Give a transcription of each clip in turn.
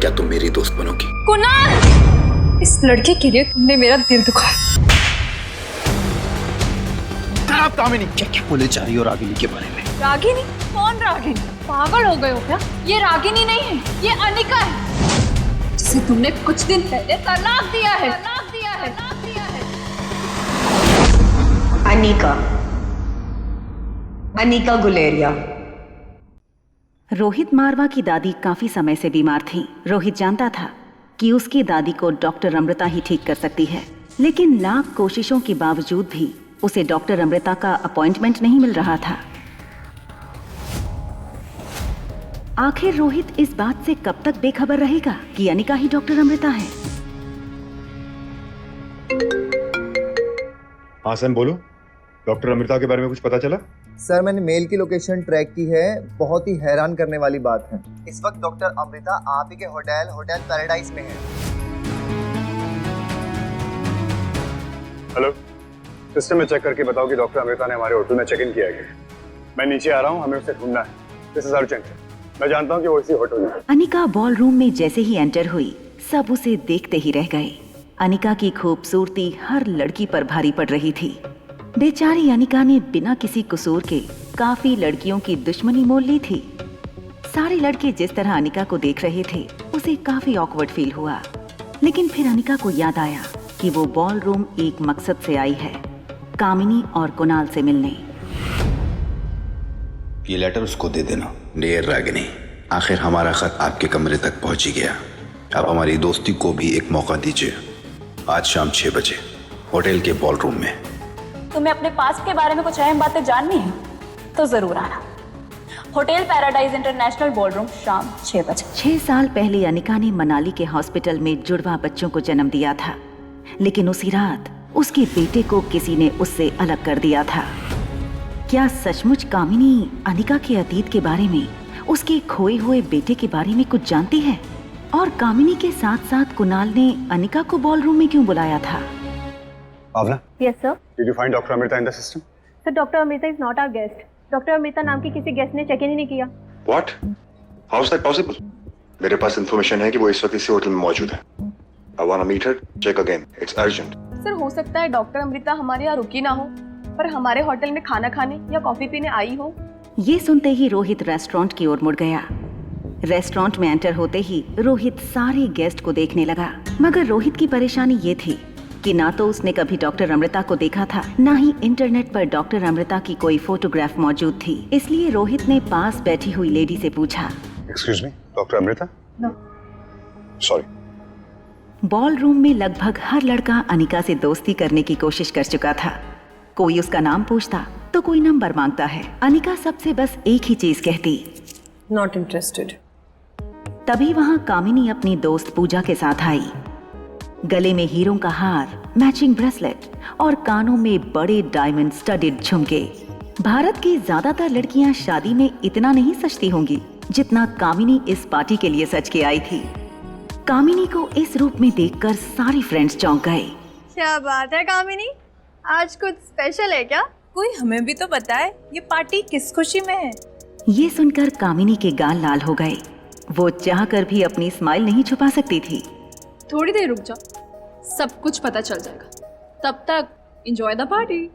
क्या तुम मेरी दोस्त बनोगी? कुणाल, इस लड़के के लिए तुमने मेरा दिल दुखाया। कामिनी, क्या बोले जा रही हो रागिनी के बारे में? रागिनी? कौन रागिनी? पागल हो गए हो क्या? ये रागिनी नहीं है, ये अनिका है, जिसे तुमने कुछ दिन पहले तलाक दिया है। अनिका गुलेरिया। रोहित मारवा की दादी काफी समय से बीमार थी। रोहित जानता था कि उसकी दादी को डॉक्टर अमृता ही ठीक कर सकती है, लेकिन लाख कोशिशों के बावजूद भी उसे डॉक्टर अमृता का अपॉइंटमेंट नहीं मिल रहा था। आखिर रोहित इस बात से कब तक बेखबर रहेगा कि अनिका ही डॉक्टर अमृता है? हाँ सैम, बोलो। डॉक्टर अमृता के बारे में कुछ पता चला? सर, मैंने मेल की लोकेशन ट्रैक की है। बहुत ही हैरान करने वाली बात है, इस वक्त डॉक्टर अमृता आप ही के होटल पैराडाइज में है। हेलो, सिस्टम में चेक करके बताओ कि डॉक्टर अमृता ने हमारे होटल में चेक इन किया है। मैं नीचे आ रहा हूँ, हमें उसे ढूंढना है। This is urgent. मैं जानता हूँ कि वो इसी होटल में है। अनिका बॉल रूम में जैसे ही एंटर हुई, सब उसे देखते ही रह गए। अनिका की खूबसूरती हर लड़की पर भारी पड़ रही थी। बेचारी अनिका ने बिना किसी कसूर के काफी लड़कियों की दुश्मनी मोल ली थी। सारे लड़के जिस तरह अनिका को देख रहे थे, उसे काफी ऑकवर्ड फील हुआ। लेकिन फिर अनिका को याद आया कि वो बॉल रूम एक मकसद से आई है, कामिनी और कुणाल से मिलने। ये लेटर उसको दे देना। डियर रागिनी, आखिर हमारा खत आपके कमरे तक पहुंच ही गया। अब हमारी दोस्ती को भी एक मौका दीजिए। आज शाम 6 बजे होटल के बॉल रूम में। तुम्हें अपने पास के बारे में कुछ अहम बातें जाननी है तो जरूर आना। होटल पैराडाइज इंटरनेशनल बॉलरूम, शाम 6 बजे। 6 साल पहले अनिका ने मनाली के हॉस्पिटल में जुड़वा बच्चों को जन्म दिया था, लेकिन उसी रात उसके बेटे को किसी ने उससे अलग कर दिया था। क्या सचमुच कामिनी अनिका के अतीत के बारे में, उसके खोए हुए बेटे के बारे में कुछ जानती है? और कामिनी के साथ साथ कुणाल ने अनिका को बॉल रूम में क्यों बुलाया था? Bhavna, yes sir. Did you find doctor Amrita in the system? Sir, doctor Amrita is not our guest. Doctor Amrita नाम की किसी गेस्ट ने चेक इन ही नहीं किया। What? How is that possible? मेरे पास इंफॉर्मेशन है कि वो इस वक्त इसी होटल में मौजूद है। I want to meet her. Check again, it's urgent. Sir, हो सकता है डॉक्टर अमृता हमारे यहाँ रुकी ना हो, पर हमारे होटल में खाना खाने या कॉफी पीने आई हो। ये सुनते ही रोहित रेस्टोरेंट की ओर मुड़ गया। रेस्टोरेंट में एंटर होते ही रोहित सारे गेस्ट को देखने लगा, मगर रोहित की परेशानी ये थी कि ना तो उसने कभी डॉक्टर अमृता को देखा था, ना ही इंटरनेट पर डॉक्टर अमृता की कोई फोटोग्राफ मौजूद थी। इसलिए रोहित ने पास बैठी हुई लेडी से पूछा, excuse me, doctor Amrita? No. Sorry. Ballroom में लगभग हर लड़का अनिका से दोस्ती करने की कोशिश कर चुका था। कोई उसका नाम पूछता तो कोई नंबर मांगता है। अनिका सबसे बस एक ही चीज कहती, नॉट इंटरेस्टेड। तभी वहाँ कामिनी अपनी दोस्त पूजा के साथ आई। गले में हीरों का हार, मैचिंग ब्रेसलेट और कानों में बड़े डायमंड स्टडेड झुमके। भारत की ज्यादातर लड़कियां शादी में इतना नहीं सजती होंगी जितना कामिनी इस पार्टी के लिए सज के आई थी। कामिनी को इस रूप में देखकर सारे फ्रेंड्स चौंक गए। क्या बात है कामिनी, आज कुछ स्पेशल है क्या? कोई हमें भी तो बताए ये पार्टी किस खुशी में है। ये सुनकर कामिनी के गाल लाल हो गए। वो चाहकर भी अपनी स्माइल नहीं छुपा सकती थी। थोड़ी देर रुक जाओ, सब कुछ पता चल जाएगा। तब तक एंजॉय द पार्टी।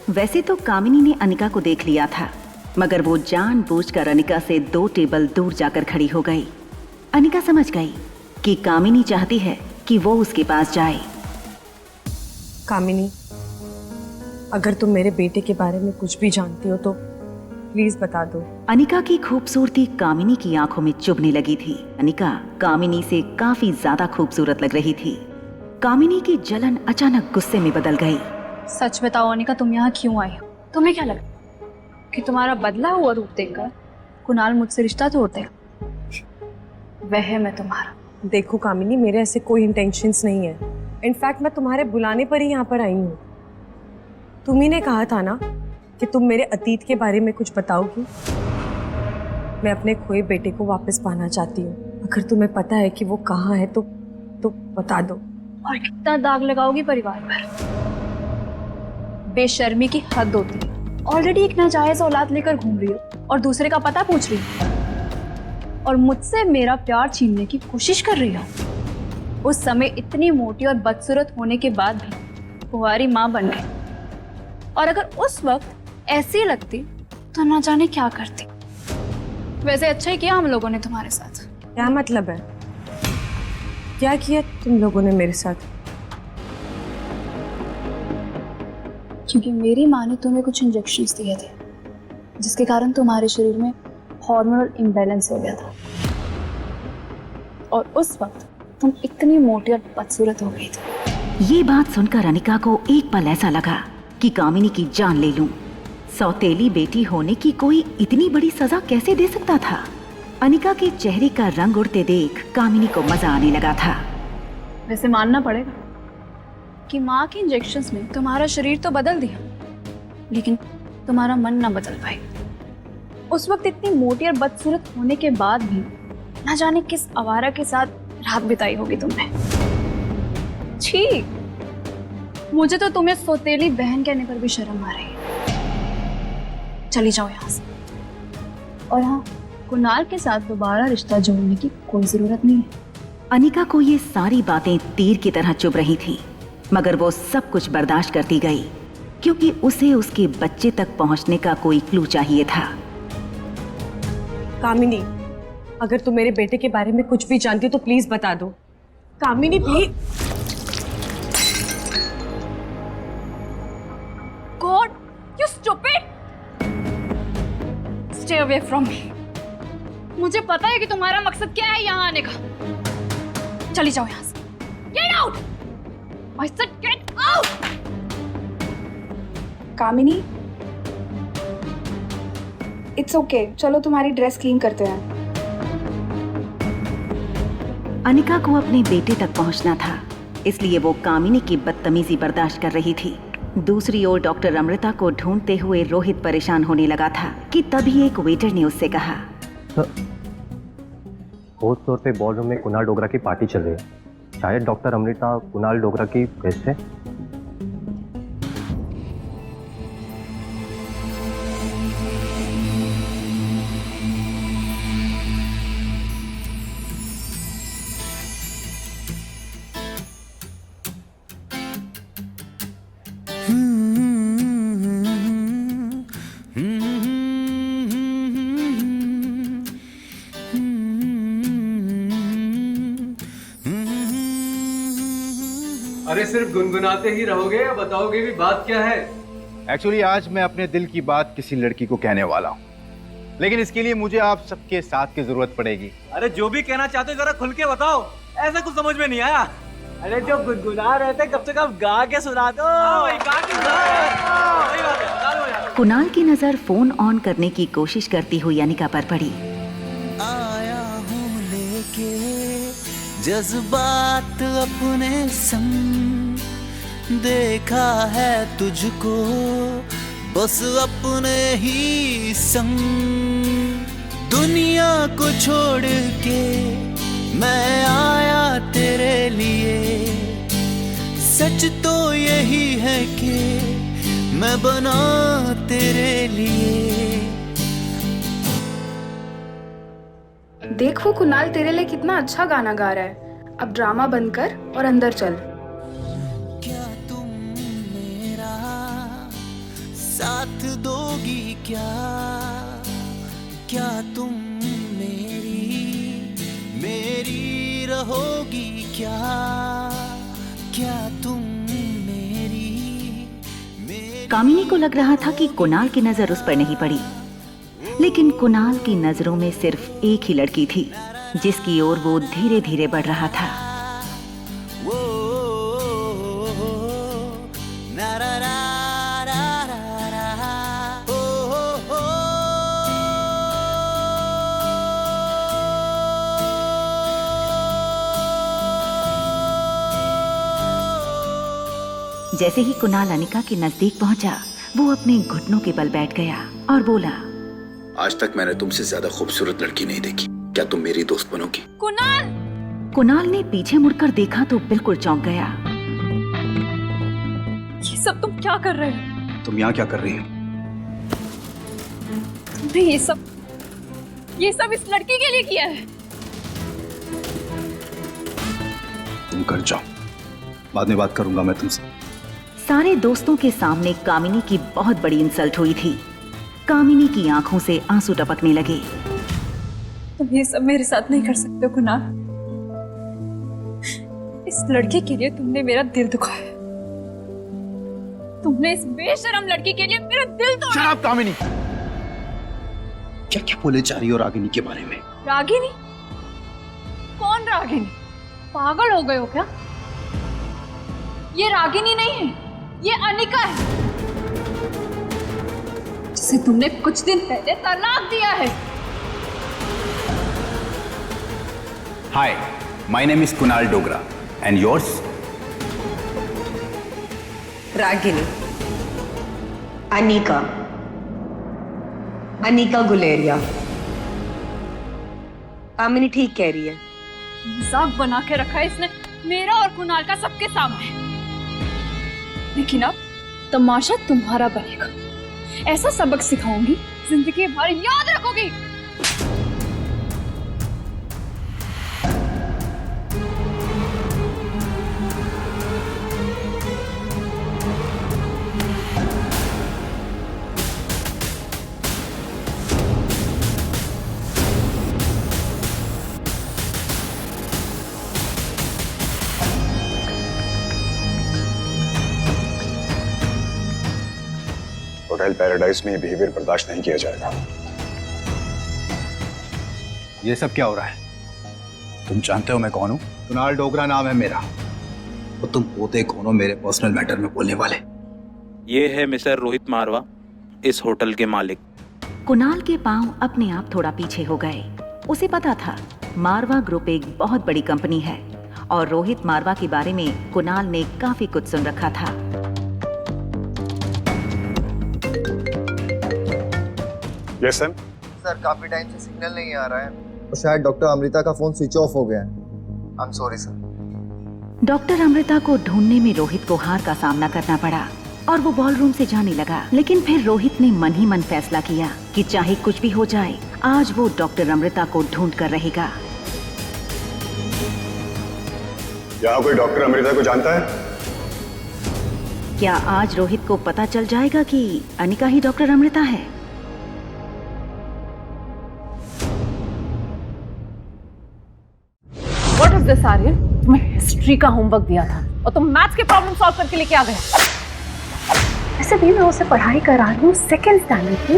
वैसे तो कामिनी ने अनिका को देख लिया था, मगर वो जानबूझकर अनिका से 2 टेबल दूर जाकर खड़ी हो गई। अनिका समझ गई कि कामिनी चाहती है कि वो उसके पास जाए। कामिनी, अगर तुम मेरे बेटे के बारे में कुछ भी जानती हो तो प्लीज बता दो। अनिका की खूबसूरती कामिनी की आंखों में चुभने लगी थी। अनिका कामिनी से काफी ज्यादा खूबसूरत लग रही थी। कामिनी की जलन अचानक गुस्से में बदल गई। सच बताओ अनिका, तुम यहाँ क्यों आई हो? तुम्हें क्या लगा कि तुम्हारा बदला हुआ रूप देखकर कुणाल मुझसे रिश्ता तोड़ देगा? वह मैं तुम्हारा। देखो कामिनी, मेरे ऐसे कोई इंटेंशंस नहीं है। इनफैक्ट मैं तुम्हारे बुलाने पर ही यहाँ पर आई हूँ। तुम्ही ने कहा था ना कि तुम मेरे अतीत के बारे में कुछ बताओगी। मैं अपने खोए बेटे को वापस पाना चाहती हूँ। अगर तुम्हें पता है कि वो कहाँ है तो बता दो। और कितना दाग लगाओगी परिवार पर? बेशर्मी की हद होती है। ऑलरेडी एक नाजायज औलाद लेकर घूम रही हो और दूसरे का पता पूछ रही हो और मुझसे मेरा प्यार छीनने की कोशिश कर रही हो। उस समय इतनी मोटी और बदसूरत होने के बाद भी कुंवारी माँ बन गई, और अगर उस वक्त ऐसी लगती तो ना जाने क्या करती। वैसे अच्छा ही किया हम लोगों ने तुम्हारे साथ। क्या मतलब है? क्या किया तुम लोगों ने मेरे साथ? क्योंकि मेरी माँ ने तुम्हें कुछ इंजेक्शंस दिए थे जिसके कारण तुम्हारे शरीर में हार्मोनल इम्बैलेंस हो गया था, और उस वक्त तुम इतनी मोटी और बदसूरत हो गई थी। ये बात सुनकर अनिका को एक पल ऐसा लगा कि कामिनी की जान ले लूं। सौतेली बेटी होने की कोई इतनी बड़ी सजा कैसे दे सकता था? अनिका के चेहरे का रंग उड़ते देख कामिनी को मजा आने लगा था। वैसे मानना पड़ेगा कि माँ के इंजेक्शंस ने तुम्हारा शरीर तो बदल दिया, लेकिन तुम्हारा मन ना बदल पाई। उस वक्त इतनी मोटी और बदसूरत होने के बाद भी ना जाने किस आवारा के साथ रात बिताई होगी तुमने। छी, मुझे तो तुम्हें सौतेली बहन कहने पर भी शर्म आ रही है। चली जाओ यहाँ से। और हाँ, कुणाल के साथ दोबारा रिश्ता जोड़ने की कोई जरूरत नहीं है। अनिका को ये सारी बातें तीर की तरह चुभ रही थी, मगर वो सब कुछ बर्दाश्त करती गई क्योंकि उसे उसके बच्चे तक पहुंचने का कोई क्लू चाहिए था। कामिनी, अगर तुम मेरे बेटे के बारे में कुछ भी जानती हो तो प्लीज बता दो। Kamini please. God, you stupid! Stay away from me. मुझे पता है कि तुम्हारा मकसद क्या है यहाँ आने का। चली जाओ यहाँ से। Get out! I said get out! Kamini, it's okay, चलो तुम्हारी ड्रेस क्लीन करते हैं। अनिका को अपने बेटे तक पहुंचना था, इसलिए वो कामिनी की बदतमीजी बर्दाश्त कर रही थी। दूसरी ओर डॉक्टर अमृता को ढूंढते हुए रोहित परेशान होने लगा था कि तभी एक वेटर ने उससे कहा, फोर्थ फ्लोर पे बॉलरूम में कुणाल डोगरा की पार्टी चल रही है। शायद डॉक्टर अमृता कुणाल डोगरा की गेस्ट है। अरे सिर्फ गुनगुनाते ही रहोगे या बताओगे भी बात क्या है? एक्चुअली आज मैं अपने दिल की बात किसी लड़की को कहने वाला हूँ, लेकिन इसके लिए मुझे आप सबके साथ की जरूरत पड़ेगी। अरे जो भी कहना चाहते हो जरा खुल के बताओ, ऐसा कुछ समझ में नहीं आया। अरे जो गुनगुना रहे थे कब से कब गा के सुना दो। कुणाल की नजर फोन ऑन करने की कोशिश करती हुई अनिका पर पड़ी। आया हूँ लेके जज्बात अपने संग, देखा है तुझको बस अपने ही संग। दुनिया को छोड़ के मैं आया तेरे लिए, सच तो यही है कि मैं बना तेरे लिए। देख वो कुणाल तेरे लिए कितना अच्छा गाना गा रहा है। अब ड्रामा बंद कर और अंदर चल। क्या तुम मेरा साथ दोगी क्या? क्या तुम मेरी रहोगी क्या? क्या तुम मेरी कामिनी को लग रहा था कि कुणाल की नजर उस पर नहीं पड़ी, लेकिन कुणाल की नजरों में सिर्फ एक ही लड़की थी जिसकी ओर वो धीरे धीरे बढ़ रहा था। जैसे ही कुणाल अनिका के नजदीक पहुंचा, वो अपने घुटनों के बल बैठ गया और बोला, आज तक मैंने तुमसे ज्यादा खूबसूरत लड़की नहीं देखी, क्या तुम मेरी दोस्त बनोगी? कुणाल! कुणाल ने पीछे मुड़कर देखा तो बिल्कुल चौंक गया। ये सब तुम क्या कर रहे हो? तुम यहाँ क्या कर रही हो? तुमने ये सब इस लड़की के लिए किया है। तुम कर जाओ, बाद में बात करूंगा मैं तुमसे। सारे दोस्तों के सामने कामिनी की बहुत बड़ी इंसल्ट हुई थी। कामिनी की आंखों से आंसू टपकने लगे। तुम ये सब मेरे साथ नहीं कर सकते हो कुणाल। इस लड़के के लिए तुमने मेरा दिल दुखाया। तुमने इस बेशरम लड़की के लिए मेरा दिल तोड़ा। शराब कामिनी, क्या क्या बोले जा रही हो रागिनी के बारे में? रागिनी? कौन रागिनी? पागल हो गए हो क्या? ये रागिनी नहीं है, ये अनिका है, जिसे तुमने कुछ दिन पहले तलाक दिया है। Hi, my name is Kunal Dogra and yours? Ragini, Anika Guleria. Kamini ठीक कह रही है। मजाक बना के रखा है इसने मेरा और कुणाल का सबके सामने। लेकिन अब तमाशा तुम्हारा बनेगा। ऐसा सबक सिखाऊंगी, जिंदगी भर याद रखोगी। होटल पैराडाइज में बिहेवियर बर्दाश्त नहीं किया जाएगा। ये सब क्या हो रहा है? तुम जानते हो मैं कौन हूँ? कुणाल डोगरा नाम है मेरा। तो तुम पोते कौन हो मेरे पर्सनल मैटर में बोलने वाले? ये है मिस्टर रोहित मारवा, इस होटल के मालिक। कुणाल के पांव अपने आप थोड़ा पीछे हो गए। उसे पता था मारवा ग्रुप एक बहुत बड़ी कंपनी है और रोहित मारवा के बारे में कुणाल ने काफी कुछ सुन रखा था। Yes sir. सर काफी टाइम से सिग्नल नहीं आ रहा है और शायद डॉक्टर अमृता का फोन स्विच ऑफ हो गया है। I am sorry sir. Doctor Amrita को ढूंढने में रोहित को हार का सामना करना पड़ा और वो बॉलरूम से जाने लगा। लेकिन फिर रोहित ने मन ही मन फैसला किया कि चाहे कुछ भी हो जाए, आज वो डॉक्टर अमृता को ढूंढ कर रहेगा। यहाँ कोई डॉक्टर अमृता को जानता है? क्या आज रोहित को पता चल जाएगा कि अनिका ही डॉक्टर अमृता है? What is this, Aryan? तुम्हें हिस्ट्री का होमवर्क दिया था और तुम मैथ्स के प्रॉब्लम सॉल्व करके लेके आ गए। वैसे भी मैं उसे पढ़ाई करा रही हूँ 2nd स्टैंडर्ड की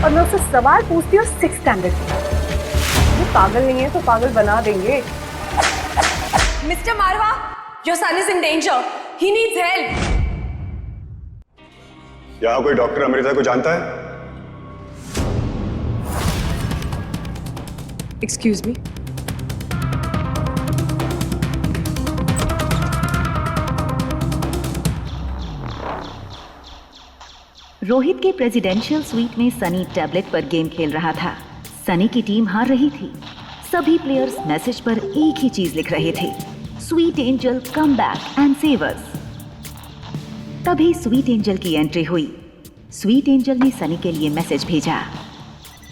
और मैं उससे सवाल पूछती हूँ 6th स्टैंडर्ड की। वो पागल नहीं है तो पागल बना देंगे। Mister Marwah, your son is in danger, he needs help. यहाँ कोई डॉक्टर अमृता को जानता है? Excuse me. रोहित के प्रेसिडेंशियल स्वीट में सनी टैबलेट पर गेम खेल रहा था। सनी की टीम हार रही थी। सभी प्लेयर्स मैसेज पर एक ही चीज लिख रहे थे, sweet angel come back and save us. तभी स्वीट एंजल की एंट्री हुई। स्वीट एंजल ने सनी के लिए मैसेज भेजा,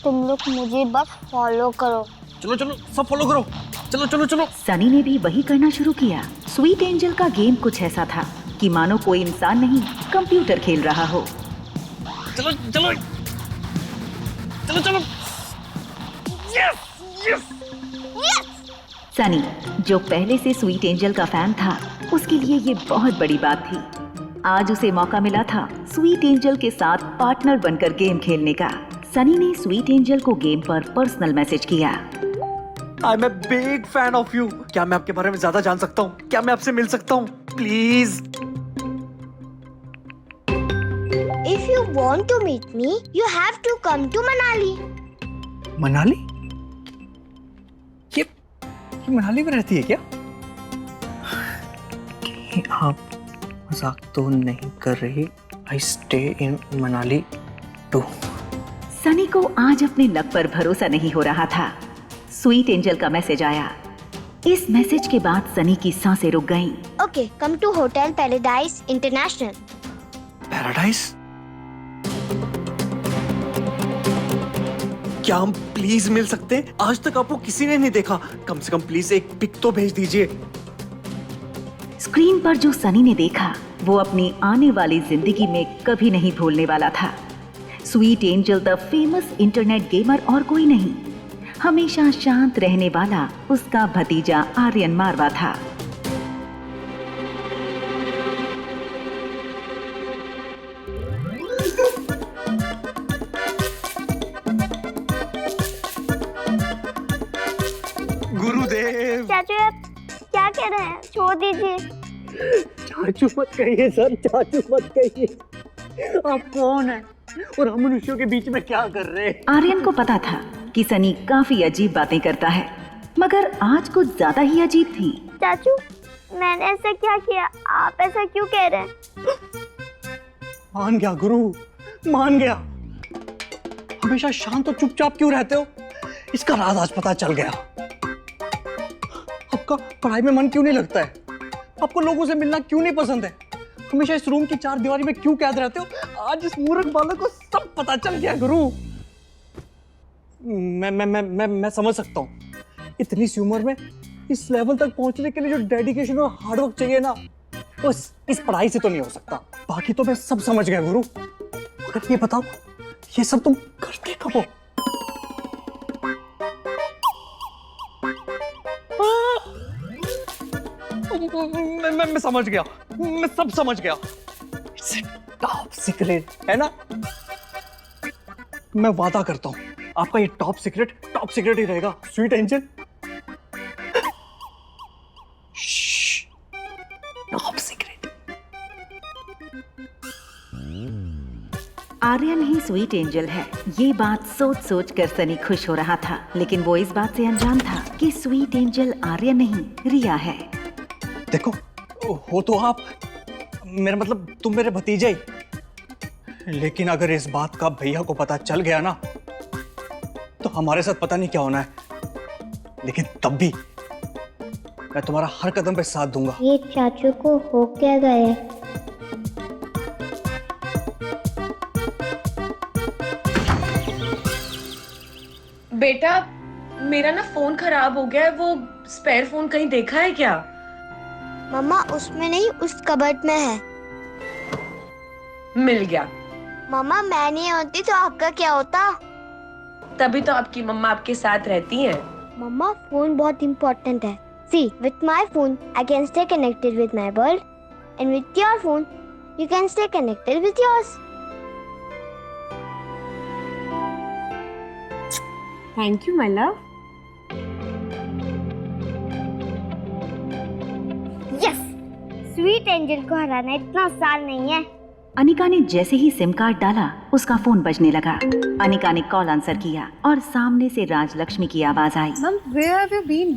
तुम लोग मुझे बस फॉलो करो। चलो चलो सब फॉलो करो, चलो चलो चलो। सनी ने भी वही करना शुरू किया। स्वीट एंजल का गेम कुछ ऐसा था कि मानो कोई इंसान नहीं, कंप्यूटर खेल रहा हो। चलो चलो चलो चलो। Yes yes yes. सनी, जो पहले से स्वीट एंजल का फैन था, उसके लिए ये बहुत बड़ी बात थी। आज उसे मौका मिला था स्वीट एंजल के साथ पार्टनर बनकर गेम खेलने का। सनी ने स्वीट एंजल को गेम पर पर्सनल मैसेज किया, I am a big fan of you. क्या मैं आपके बारे में ज्यादा जान सकता हूँ? क्या मैं आपसे मिल सकता हूँ please? If you want to meet me, you have to come to Manali. Manali? ये मनाली में रहती है क्या? आप मजाक तो नहीं कर रही? I stay in Manali too. Sunny को आज अपने लक पर भरोसा नहीं हो रहा था। स्वीट एंजल का मैसेज आया। इस मैसेज के बाद सनी की सांसें रुक गईं। Okay, come to Hotel Paradise International. Paradise? क्या हम प्लीज मिल सकते हैं? आज तक आपको किसी ने नहीं देखा, कम से कम प्लीज एक पिक तो भेज दीजिए। स्क्रीन पर जो सनी ने देखा वो अपनी आने वाली जिंदगी में कभी नहीं भूलने वाला था। Sweet angel the famous internet gamer और कोई नहीं, हमेशा शांत रहने वाला उसका भतीजा आर्यन मारवा था। गुरुदेव। चाचू आप क्या कह रहे हैं? छोड़ दीजिए। चाचू मत कहिए सर, चाचू मत कहिए। आप कौन है और हम मनुष्यों के बीच में क्या कर रहे हैं? आर्यन को पता था कि सनी काफी अजीब बातें करता है, मगर आज कुछ ज्यादा ही अजीब थी। चाचू मैंने ऐसा क्या किया? आप ऐसा क्यों कह रहे हैं? मान गया गुरु, मान गया। हमेशा शांत और चुपचाप क्यों रहते हो? इसका राज आज पता चल गया। आपका पढ़ाई में मन क्यों नहीं लगता है? आपको लोगों से मिलना क्यों नहीं पसंद है? हमेशा इस रूम की चार दीवारी में क्यों कैद रहते हो? आज इस मूर्ख बालक को सब पता चल गया गुरु। मैं समझ सकता हूँ। इतनी सी उम्र में इस लेवल तक पहुंचने के लिए जो डेडिकेशन और हार्डवर्क चाहिए ना, वो इस पढ़ाई से तो नहीं हो सकता। बाकी तो मैं सब समझ गया गुरु, मगर ये बताओ ये सब तुम करते कब हो? मैं समझ गया, मैं सब समझ गया। इट्स टॉप सीक्रेट है ना? मैं वादा करता हूँ आपका ये टॉप सीक्रेट ही रहेगा। Sweet angel, top secret. Aryan ही स्वीट एंजल है, ये बात सोच सोच कर सनी खुश हो रहा था, लेकिन वो इस बात से अनजान था कि स्वीट एंजल आर्यन नहीं रिया है। देखो हो तो आप, मेरा मतलब तुम मेरे भतीजे ही, लेकिन अगर इस बात का भैया को पता चल गया ना तो हमारे साथ पता नहीं क्या होना है, लेकिन तब भी मैं तुम्हारा हर कदम पे साथ दूंगा। ये चाचू को हो क्या गया? बेटा मेरा ना फोन खराब हो गया है, वो स्पेयर फोन कहीं देखा है क्या? मम्मा उसमें नहीं, उस कबर्ड में है। मिल गया। मम्मा मैं नहीं होती तो आपका क्या होता? तभी तो आपकी मम्मा आपके साथ रहती हैं। मम्मा फोन बहुत इम्पोर्टेंट है। See, with my phone I can stay connected with my world, and with your phone you can stay connected with yours. Thank you, my love. Yes, sweet angel को हराना इतना आसान नहीं है। अनिका ने जैसे ही सिम कार्ड डाला उसका फोन बजने लगा। अनिका ने कॉल आंसर किया और सामने से राजलक्ष्मी की आवाज आई। Ma'am, where have you been?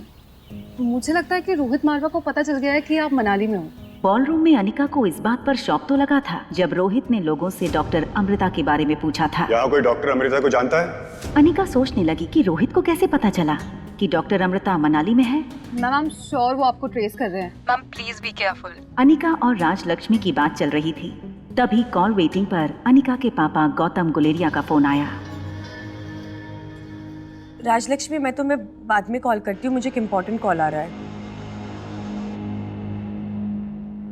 मुझे लगता है कि रोहित मारवा को पता चल गया है कि आप मनाली में हो। बॉलरूम में अनिका को इस बात पर शौक तो लगा था जब रोहित ने लोगों से डॉक्टर अमृता के बारे में पूछा था। यहाँ कोई डॉक्टर अमृता को जानता है? अनिका सोचने लगी कि रोहित को कैसे पता चला कि डॉक्टर अमृता मनाली में है। मैम, आई एम श्योर वो आपको ट्रेस कर रहे हैं। Ma'am please be careful. Anika और राजलक्ष्मी की बात चल रही थी, तभी कॉल वेटिंग पर अनिका के पापा गौतम गुलेरिया का फोन आया। राजलक्ष्मी मैं तुम्हें बाद में कॉल करती हूँ, मुझे एक इम्पोर्टेंट कॉल आ रहा है।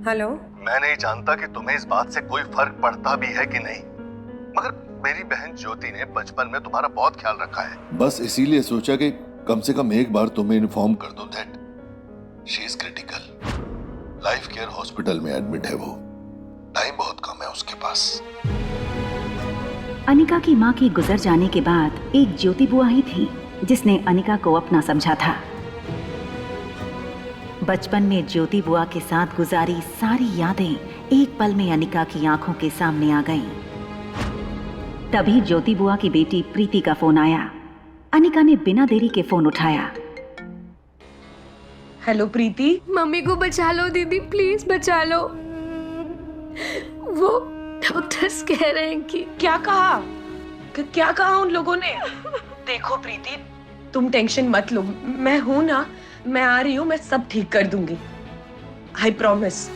हेलो। मैं नहीं जानता कि तुम्हें इस बात से कोई फर्क पड़ता भी है कि नहीं, मगर मेरी बहन ज्योति ने बचपन में तुम्हारा बहुत ख्याल रखा है। बस इसीलिए सोचा कि कम से कम एक बार तुम्हें इन्फॉर्म कर दूं that she is critical. Life care hospital में एडमिट है वो, टाइम बहुत कम है उसके पास। अनिका की मां के गुजर जाने के बाद एक ज्योति बुआ ही थी जिसने अनिका को अपना समझा था। बचपन में ज्योति बुआ के साथ गुजारी सारी यादें एक पल में अनिका की आंखों के सामने आ गईं। तभी ज्योति बुआ की बेटी प्रीति का फोन आया। अनिका ने बिना देरी के फोन उठाया। हेलो प्रीति। मम्मी को बचा लो दीदी, प्लीज बचा लो। वो डॉक्टर्स कह रहे हैं कि क्या कहा? क्या कहा उन लोगों ने? देखो प्रीति, तुम टेंशन मत लो, मैं हूं ना, मैं आ रही हूँ, मैं सब ठीक कर दूंगी, आई प्रॉमिस।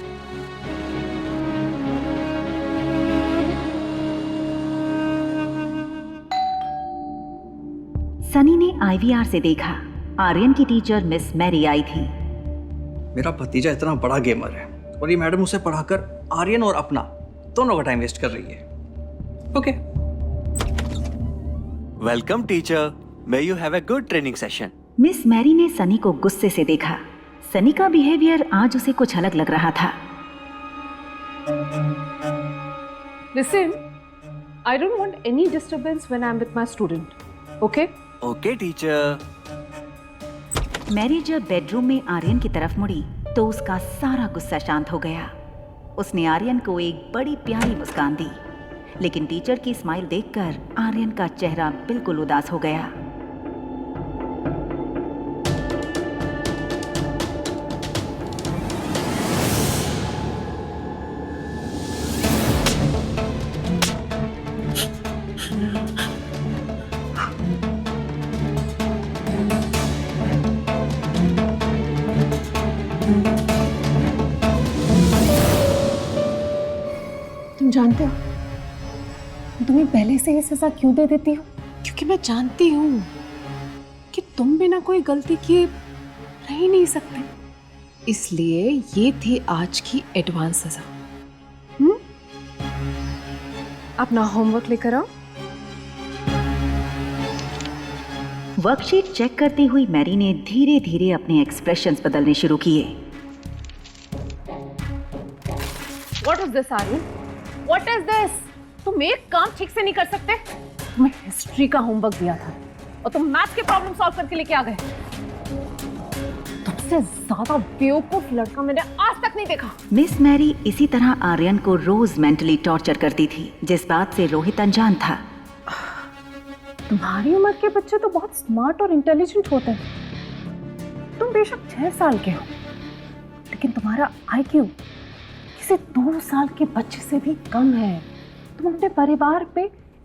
सनी ने आईवीआर से देखा आर्यन की टीचर मिस मैरी आई थी। मेरा भतीजा इतना बड़ा गेमर है और ये मैडम उसे पढ़ाकर आर्यन और अपना दोनों का टाइम वेस्ट कर रही है। Okay. Welcome teacher, may you have a good training session. Miss Mary ने सनी को गुस्से से देखा। सनी का बिहेवियर आज उसे कुछ अलग लग रहा था। Listen, I don't want any disturbance when I'm with my student. Okay? Okay teacher. Mary जब बेडरूम में आर्यन की तरफ मुड़ी तो उसका सारा गुस्सा शांत हो गया। उसने आर्यन को एक बड़ी प्यारी मुस्कान दी, लेकिन टीचर की स्माइल देखकर आर्यन का चेहरा बिल्कुल उदास हो गया। तुम जानते हो मैं तुम्हें पहले से ये सजा क्यों दे देती हूँ? क्योंकि मैं जानती हूँ कि तुम बिना कोई गलती किए रह ही नहीं सकते। इसलिए ये थी आज की एडवांस सजा। अपना होमवर्क लेकर आओ। वर्कशीट चेक करती हुई मैरी ने धीरे धीरे अपने एक्सप्रेशंस बदलने शुरू किए। What is this, Aryan? What is this? तुम एक काम ठीक से नहीं कर सकते? तुम्हें हिस्ट्री का होमवर्क दिया था और तुम मैथ्स के प्रॉब्लम सॉल्व करके लेके आ गए। तुमसे ज्यादा बेवकूफ लड़का मैंने आज तक नहीं देखा। मिस मैरी इसी तरह आर्यन को रोज मेंटली टॉर्चर करती थी, जिस बात से रोहित अनजान था। तुम्हारी उम्र के बच्चे तो बहुत स्मार्ट और इंटेलिजेंट होते हैं। तुम बेशक 6 साल के हो, लेकिन तुम्हारा IQ किसी 2 साल के बच्चे से भी कम है। तुम अपने परिवार पे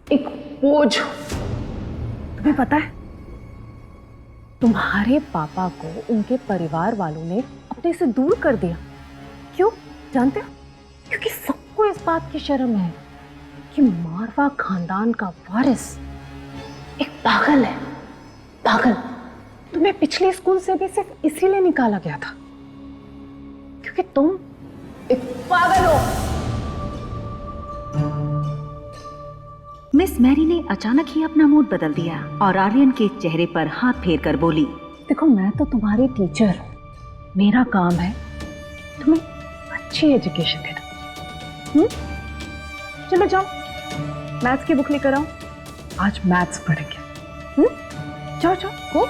एक बोझ हो। तुम्हें पता है, तुम्हारे पापा को उनके परिवार वालों ने अपने से दूर कर दिया। क्यों जानते हो? क्योंकि सबको इस बात की शर्म है कि मारवा खानदान का वारिस एक पागल है। पागल। तुम्हें पिछले स्कूल से भी सिर्फ इसीलिए निकाला गया था क्योंकि तुम एक पागल हो। मिस मैरी ने अचानक ही अपना मूड बदल दिया और आर्यन के चेहरे पर हाथ फेर कर बोली, देखो मैं तो तुम्हारी टीचर हूँ। मेरा काम है तुम्हें अच्छी एजुकेशन देना। चलो जाओ, मैथ्स की बुक लेकर आओ। आज मैथ्स पढ़ेंगे। जाओ जाओ गो।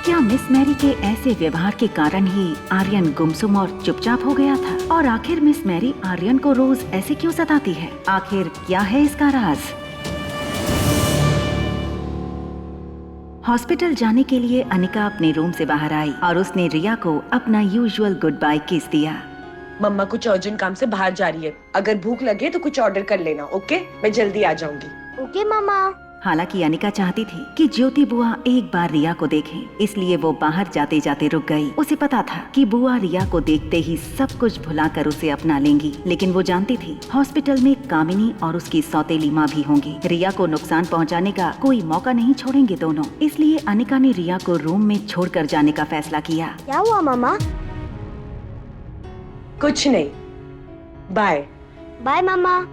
क्या मिस मैरी के ऐसे व्यवहार के कारण ही आर्यन गुमसुम और चुपचाप हो गया था? और आखिर मिस मैरी आर्यन को रोज ऐसे क्यों सताती है? आखिर क्या है इसका राज? हॉस्पिटल जाने के लिए अनिका अपने रूम से बाहर आई और उसने रिया को अपना यूजुअल गुड बाय किस दिया। मम्मा कुछ अर्जेंट काम से बाहर जा रही है, अगर भूख लगे तो कुछ ऑर्डर कर लेना। ओके, मैं जल्दी आ जाऊंगी। ओके मामा। हालांकि अनिका चाहती थी कि ज्योति बुआ एक बार रिया को देखें, इसलिए वो बाहर जाते जाते रुक गई। उसे पता था कि बुआ रिया को देखते ही सब कुछ भुलाकर उसे अपना लेंगी, लेकिन वो जानती थी हॉस्पिटल में कामिनी और उसकी सौतेली माँ भी होंगी। रिया को नुकसान पहुँचाने का कोई मौका नहीं छोड़ेंगे दोनों, इसलिए अनिका ने रिया को रूम में छोड़कर जाने का फैसला किया। क्या हुआ मामा? कुछ नहीं, बाय। बाय मामा।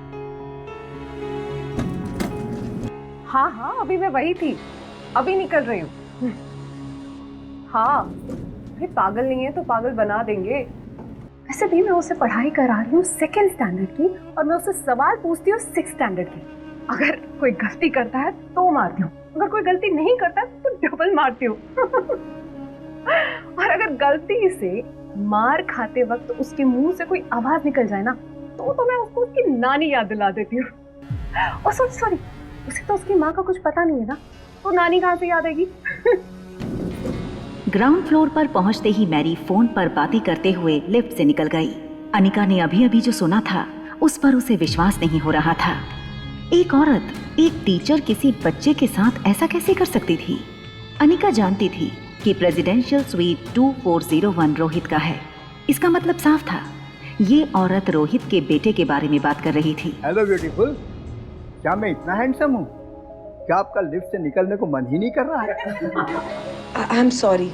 हाँ हाँ, अभी मैं वही थी, अभी निकल रही हूँ। हाँ, अरे पागल नहीं है तो पागल बना देंगे। वैसे भी मैं उसे पढ़ाई करा रही हूँ 2nd स्टैंडर्ड की, और मैं उससे सवाल पूछती हूँ 6th स्टैंडर्ड की। अगर कोई गलती करता है तो मारती हूँ, अगर कोई गलती नहीं करता है तो डबल मारती हूँ। और अगर गलती से मार खाते वक्त उसके मुंह से कोई आवाज निकल जाए ना, तो मैं उसको उसकी नानी याद दिला देती हूँ। और सॉरी, उसे तो उसकी माँ का कुछ पता नहीं है ना, तो नानी कहाँ से याद आएगी? ग्राउंड फ्लोर पर पहुंचते ही मैरी फोन पर बातें करते हुए लिफ्ट से निकल गई। अनिका ने अभी अभी जो सुना था उस पर उसे विश्वास नहीं हो रहा था। एक औरत, एक टीचर किसी बच्चे के साथ ऐसा कैसे कर सकती थी? अनिका जानती थी कि प्रेसिडेंशियल स्वीट 2401 रोहित का है। इसका मतलब साफ था ये औरत रोहित के बेटे के बारे में बात कर रही थी। हेलो ब्यूटीफुल, क्या मैं इतना हैंडसम हूँ? क्या आपका लिफ्ट से निकलने को मन ही नहीं कर रहा है? I am sorry.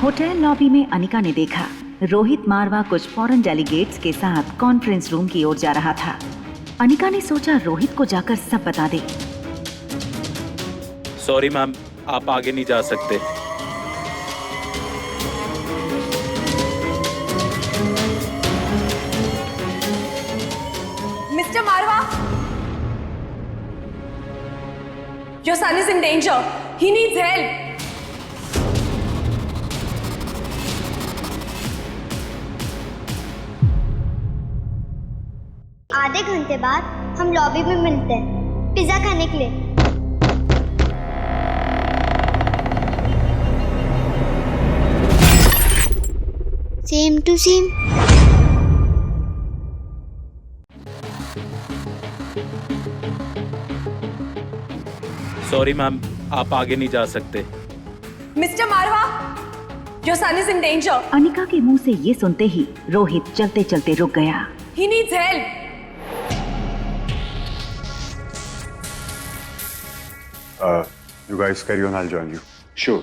Hotel lobby में अनिका ने देखा रोहित मारवा कुछ फॉरेन डेलीगेट्स के साथ कॉन्फ्रेंस रूम की ओर जा रहा था। अनिका ने सोचा रोहित को जाकर सब बता दे। सॉरी मैम, आप आगे नहीं जा सकते। Mr. Marwa, your son is in danger. He needs help. आधे घंटे बाद हम लॉबी में मिलते हैं पिज्जा खाने के लिए। Same to same. Sorry ma'am, आप आगे नहीं जा सकते। Mr. Marwa, your son is in danger. Anika के मुंह से ये सुनते ही रोहित चलते चलते रुक गया। He needs help. You guys carry on, I'll join you. Sure.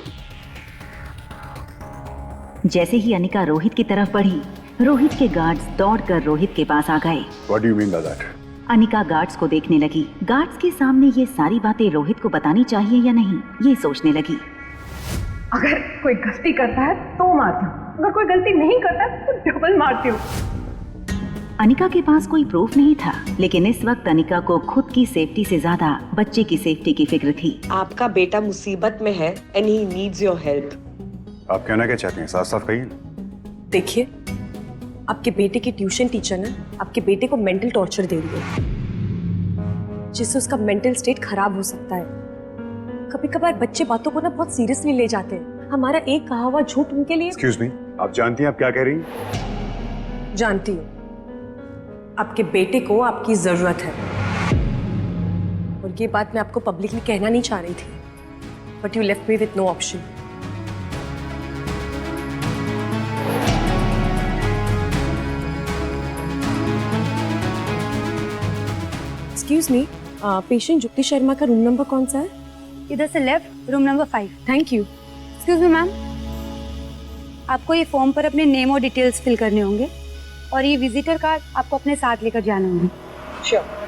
जैसे ही अनिका रोहित की तरफ बढ़ी, रोहित के गार्ड्स दौड़कर रोहित के पास आ गए। What do you mean by that? Anika guards को देखने लगी। गार्ड्स के सामने ये सारी बातें रोहित को बतानी चाहिए या नहीं, ये सोचने लगी। अगर कोई गलती करता है तो मारती हूँ, अगर कोई गलती नहीं करता तो डबल मारती हूँ। अनिका के पास कोई प्रूफ नहीं था, लेकिन इस वक्त अनिका को खुद की सेफ्टी से ज्यादा बच्चे की सेफ्टी की फिक्र थी। आपका बेटा मुसीबत में है and he needs your help. आप कहना क्या चाहते हैं? साफ साफ कहिए। देखिए, आपके बेटे की ट्यूशन टीचर ने आपके बेटे को मेंटल टॉर्चर दे रही है, जिससे उसका मेंटल स्टेट खराब हो सकता है। कभी कभार बच्चे बातों को ना बहुत सीरियसली ले जाते हैं। हमारा एक कहा हुआ झूठ उनके लिए। Excuse me, आप जानती हैं आप क्या कह रही हैं? जानती हूँ, आपके बेटे को आपकी जरूरत है, और ये बात मैं आपको पब्लिकली कहना नहीं चाह रही थी, but you left me with no option. Excuse me, patient Jukti Sharma का रूम नंबर कौन सा है? इधर से left, room number 5। Thank you. Excuse me ma'am, आपको ये फॉर्म पर अपने नेम और डिटेल्स फिल करने होंगे, और ये विजिटर कार्ड आपको अपने साथ लेकर जाना होगा। श्योर।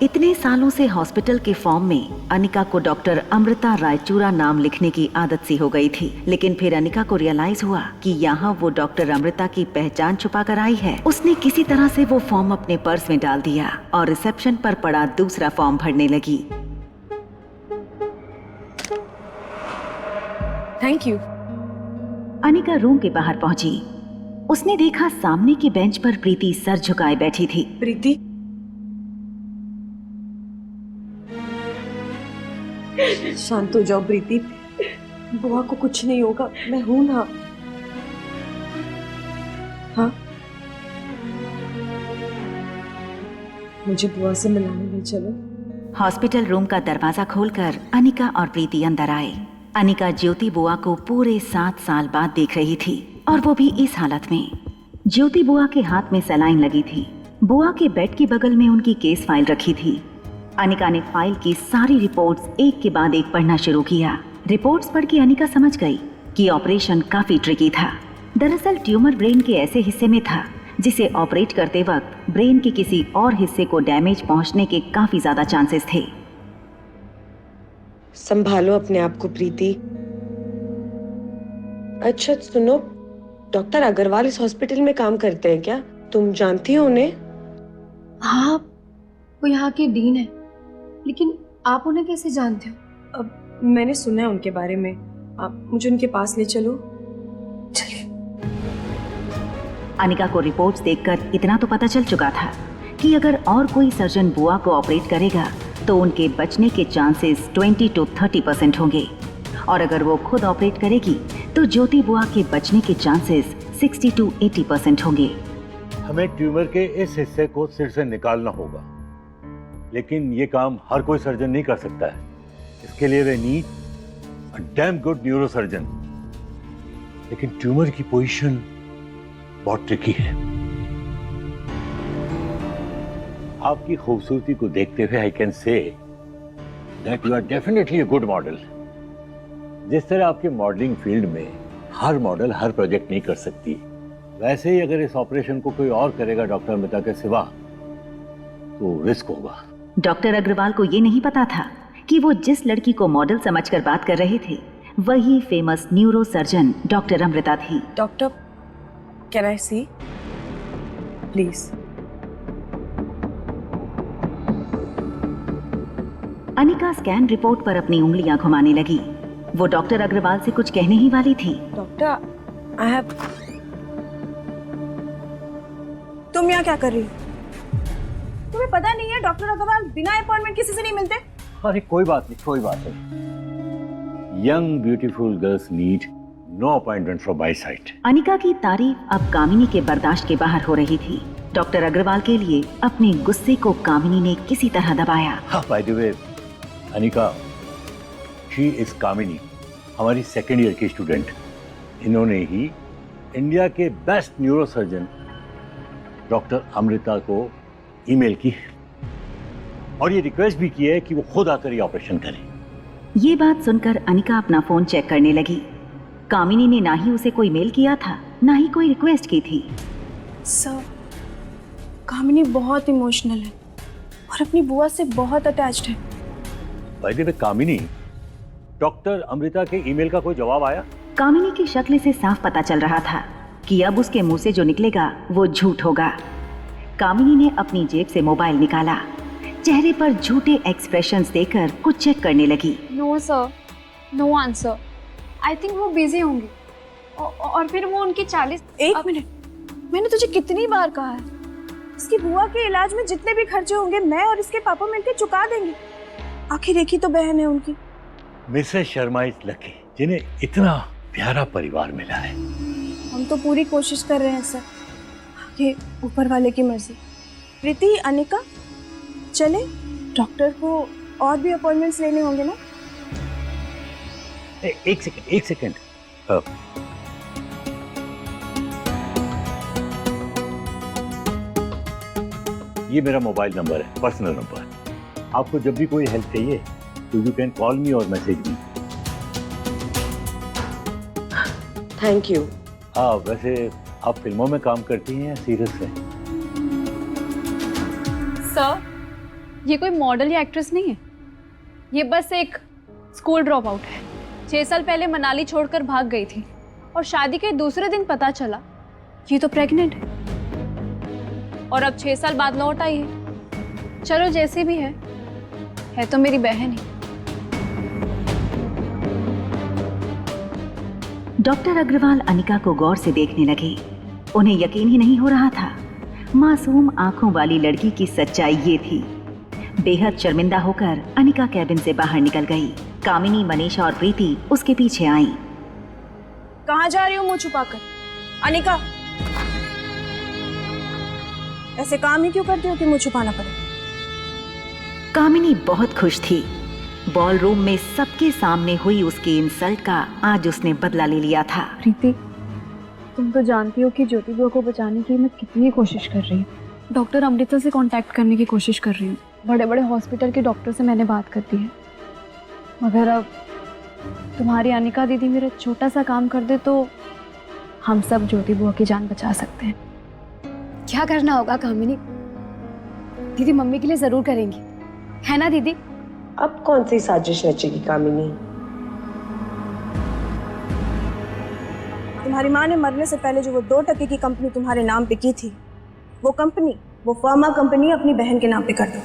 इतने सालों से हॉस्पिटल के फॉर्म में अनिका को डॉक्टर अमृता रायचूरा नाम लिखने की आदत सी हो गई थी, लेकिन फिर अनिका को रियलाइज हुआ कि यहाँ वो डॉक्टर अमृता की पहचान छुपा कर आई है। उसने किसी तरह से वो फॉर्म अपने पर्स में डाल दिया और रिसेप्शन पर पड़ा दूसरा फॉर्म भरने लगी। Thank you. अनिका रूम के बाहर पहुंची। उसने देखा सामने की बेंच पर प्रीति सर झुकाए बैठी थी। प्रीति, शांत हो जाओ प्रीति, बुआ को कुछ नहीं होगा, मैं हूं ना। हाँ, मुझे बुआ से मिलाने ले चलो। हॉस्पिटल रूम का दरवाजा खोलकर अनिका और प्रीति अंदर आए। अनिका ज्योति बुआ को पूरे 7 साल बाद देख रही थी, और वो भी इस हालत में। ज्योति बुआ के हाथ में सलाइन लगी थी। बुआ के बेड के बगल में उनकी केस फाइल रखी थी। अनिका ने फाइल की सारी रिपोर्ट्स एक के बाद एक पढ़ना शुरू किया। रिपोर्ट्स पढ़ के अनिका समझ गई कि ऑपरेशन काफी ट्रिकी था। दरअसल ट्यूमर ब्रेन के ऐसे हिस्से में था जिसे ऑपरेट करते वक्त ब्रेन के किसी और हिस्से को डैमेज पहुंचने के काफी ज्यादा चांसेस थे। संभालो अपने आप को प्रीति। अच्छा सुनो, डॉक्टर अग्रवाल इस हॉस्पिटल में काम करते हैं क्या? तुम जानती हो उन्हें? हाँ, वो यहाँ के डीन है, लेकिन आप उन्हें कैसे जानते हो? अब मैंने सुना है उनके बारे में, आप मुझे उनके पास ले चलो। चलिए। अनिका को रिपोर्ट्स देखकर इतना तो पता चल चुका था कि अगर और कोई सर्जन बुआ को ऑपरेट करेगा तो उनके बचने के चांसेस 20 to 30% होंगे, और अगर वो खुद ऑपरेट करेगी तो ज्योति बुआ के बचने के चांसेस 60 to 80% होंगे। हमें ट्यूमर के इस हिस्से को सिर से निकालना होगा, लेकिन ये काम हर कोई सर्जन नहीं कर सकता है। इसके लिए we need damn good neurosurgeon, लेकिन ट्यूमर की पोजीशन बहुत ट्रिकी है। आपकी खूबसूरती को देखते हुए I can say that you are definitely a good model. जिस तरह आपके मॉडलिंग फील्ड में हर मॉडल हर प्रोजेक्ट नहीं कर सकती, वैसे ही अगर इस ऑपरेशन को कोई और करेगा डॉक्टर अमृता के सिवा तो रिस्क होगा। डॉक्टर अग्रवाल को ये नहीं पता था कि वो जिस लड़की को मॉडल समझकर बात कर रहे थे वही famous neuro surgeon doctor Amrita थी। Doctor, can I see please? Anika scan report पर अपनी उंगलियां घुमाने लगी। वो डॉक्टर अग्रवाल से कुछ कहने ही वाली थी। Doctor, I have. तुम यहाँ क्या कर रही हो? तुम्हें पता नहीं है डॉक्टर अग्रवाल बिना अपॉइंटमेंट किसी से नहीं मिलते? अरे कोई बात नहीं, कोई बात नहीं। Young beautiful girls need no appointment from my side. Anika की तारीफ अब कामिनी के बर्दाश्त के बाहर हो रही थी। डॉक्टर अग्रवाल के लिए अपने गुस्से को कामिनी ने किसी तरह दबाया। By the way Anika, she is Kamini, हमारी सेकेंड ईयर की स्टूडेंट। इन्होंने ही इंडिया के best neuro surgeon doctor Amrita को ईमेल की और ये रिक्वेस्ट भी की है कि वो खुद आकर ये ऑपरेशन करें। ये बात सुनकर अनिका अपना फोन चेक करने लगी। कामिनी ने ना ही उसे कोई मेल किया था, ना ही कोई रिक्वेस्ट की थी। सर, कामिनी बहुत इमोशनल है और अपनी बुआ से बहुत अटैच्ड है। Bye the way Kamini, doctor Amrita के ईमेल का कोई जवाब आया? कामिनी की शक्ल से साफ पता चल रहा था कि अब उसके मुंह से जो निकलेगा वो झूठ होगा। कामिनी ने अपनी जेब से मोबाइल निकाला, चेहरे पर झूठे एक्सप्रेशंस देकर कुछ चेक करने लगी। No sir, no answer. I think वो बिजी होंगे और फिर वो उनकी 40। एक मिनट, मैंने तुझे कितनी बार कहा है, इसकी बुआ के इलाज में जितने भी खर्चे होंगे मैं और इसके पापा मिलकर चुका देंगे। आखिर एक ही तो बहन है उनकी। मिसेस शर्मा इज लकी जिन्हें इतना प्यारा परिवार मिला है। हम तो पूरी कोशिश कर रहे हैं सर, ये ऊपर वाले की मर्जी। प्रीति, अनिका, चले डॉक्टर को और भी अपॉइंटमेंट्स लेने होंगे ना? एक सेकंड। ये मेरा मोबाइल नंबर है, पर्सनल नंबर। आपको जब भी कोई हेल्प चाहिए तो यू कैन कॉल मी और मैसेज मी। Thank you. हाँ, वैसे आप फिल्मों में काम करती हैं या सीरियस में? सर, ये कोई मॉडल या एक्ट्रेस नहीं है, ये बस एक स्कूल ड्रॉप आउट है। 6 साल पहले मनाली छोड़कर भाग गई थी और शादी के दूसरे दिन पता चला ये तो प्रेग्नेंट है और अब 6 साल बाद लौट आई है। चलो जैसे भी है तो मेरी बहन ही। डॉक्टर अग्रवाल अनिका को गौर से देखने लगे। उन्हें यकीन ही नहीं हो रहा था। मासूम आंखों वाली लड़की की सच्चाई ये थी। बेहद शर्मिंदा होकर अनिका कैबिन से बाहर निकल गई। कामिनी, मनीषा और प्रीति उसके पीछे आईं। कहाँ जा रही हो मुंह छुपाकर? अनिका, ऐसे काम ही क्यों करती हो कि मुंह छुपाना पड़े? कामिनी बहुत खुश थी। बॉल रूम में सबके सामने हुई उसकी इंसल्ट का आज उसने बदला ले लिया था। प्रीति, तुम तो जानती हो कि ज्योति बुआ को बचाने की मैं कितनी कोशिश कर रही हूँ। डॉक्टर अमृता से कांटेक्ट करने की कोशिश कर रही हूँ। बड़े बड़े हॉस्पिटल के डॉक्टर से मैंने बात कर दी है, मगर अब तुम्हारी अनिका दीदी मेरा छोटा सा काम कर दे तो हम सब ज्योति बुआ की जान बचा सकते हैं। क्या करना होगा कामिनी? दीदी मम्मी के लिए जरूर करेंगी, है ना दीदी? अब कौन सी साजिश रचेगी कामिनी? तुम्हारी माँ ने मरने से पहले जो वो 2% की कंपनी तुम्हारे नाम पे की थी, वो कंपनी, वो फार्मा कंपनी अपनी बहन के नाम पे कर दो।